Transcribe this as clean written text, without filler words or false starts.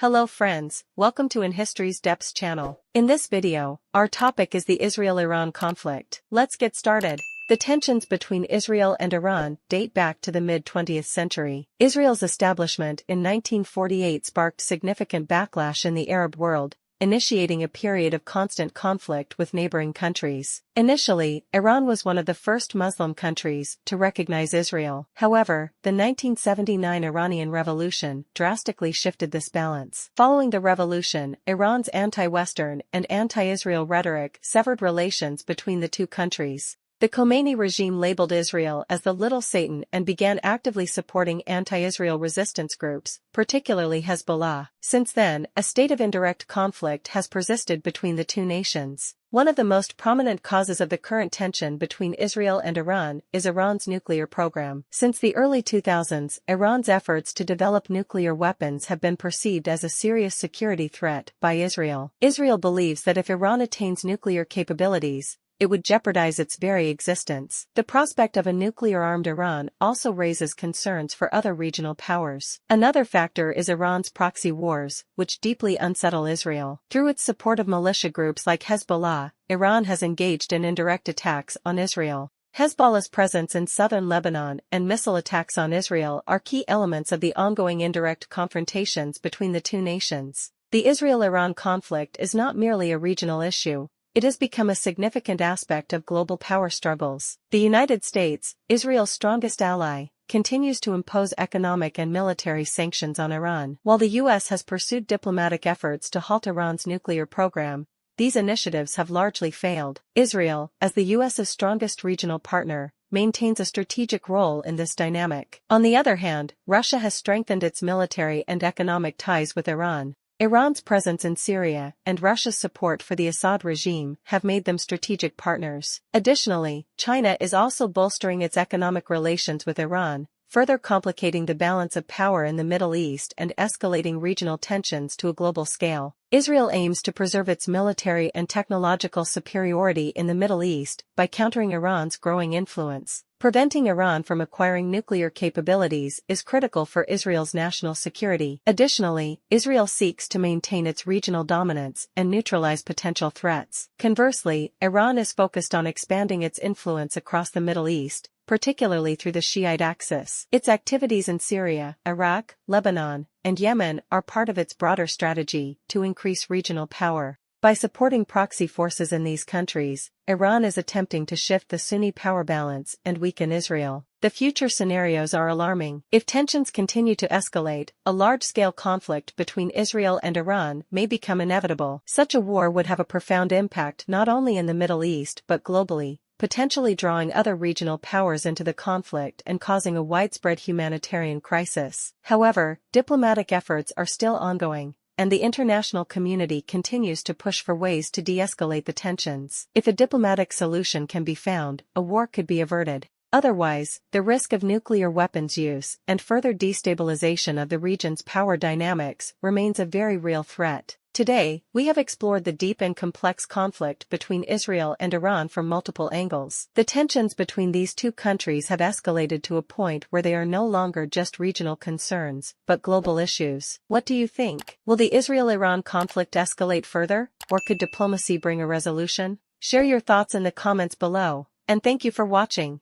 Hello friends, welcome to In History's Depths channel. In this video, our topic is the Israel-Iran conflict. Let's get started. The tensions between Israel and Iran date back to the mid-20th century. Israel's establishment in 1948 sparked significant backlash in the Arab world, initiating a period of constant conflict with neighboring countries. Initially, Iran was one of the first Muslim countries to recognize Israel. However, the 1979 Iranian Revolution drastically shifted this balance. Following the revolution, Iran's anti-Western and anti-Israel rhetoric severed relations between the two countries. The Khomeini regime labeled Israel as the Little Satan and began actively supporting anti-Israel resistance groups, particularly Hezbollah. Since then, a state of indirect conflict has persisted between the two nations. One of the most prominent causes of the current tension between Israel and Iran is Iran's nuclear program. Since the early 2000s, Iran's efforts to develop nuclear weapons have been perceived as a serious security threat by Israel. Israel believes that if Iran attains nuclear capabilities, it would jeopardize its very existence. The prospect of a nuclear-armed Iran also raises concerns for other regional powers. Another factor is Iran's proxy wars, which deeply unsettle Israel. Through its support of militia groups like Hezbollah, Iran has engaged in indirect attacks on Israel. Hezbollah's presence in southern Lebanon and missile attacks on Israel are key elements of the ongoing indirect confrontations between the two nations. The Israel-Iran conflict is not merely a regional issue. It has become a significant aspect of global power struggles. The United States, Israel's strongest ally, continues to impose economic and military sanctions on Iran. While the U.S. has pursued diplomatic efforts to halt Iran's nuclear program, these initiatives have largely failed. Israel, as the U.S.'s strongest regional partner, maintains a strategic role in this dynamic. On the other hand, Russia has strengthened its military and economic ties with Iran. Iran's presence in Syria and Russia's support for the Assad regime have made them strategic partners. Additionally, China is also bolstering its economic relations with Iran, further complicating the balance of power in the Middle East and escalating regional tensions to a global scale. Israel aims to preserve its military and technological superiority in the Middle East by countering Iran's growing influence. Preventing Iran from acquiring nuclear capabilities is critical for Israel's national security. Additionally, Israel seeks to maintain its regional dominance and neutralize potential threats. Conversely, Iran is focused on expanding its influence across the Middle East, particularly through the Shiite axis. Its activities in Syria, Iraq, Lebanon, and Yemen are part of its broader strategy to increase regional power. By supporting proxy forces in these countries, Iran is attempting to shift the Sunni power balance and weaken Israel. The future scenarios are alarming. If tensions continue to escalate, a large-scale conflict between Israel and Iran may become inevitable. Such a war would have a profound impact not only in the Middle East but globally, potentially drawing other regional powers into the conflict and causing a widespread humanitarian crisis. However, diplomatic efforts are still ongoing, and the international community continues to push for ways to de-escalate the tensions. If a diplomatic solution can be found, a war could be averted. Otherwise, the risk of nuclear weapons use and further destabilization of the region's power dynamics remains a very real threat. Today, we have explored the deep and complex conflict between Israel and Iran from multiple angles. The tensions between these two countries have escalated to a point where they are no longer just regional concerns, but global issues. What do you think? Will the Israel-Iran conflict escalate further, or could diplomacy bring a resolution? Share your thoughts in the comments below, and thank you for watching.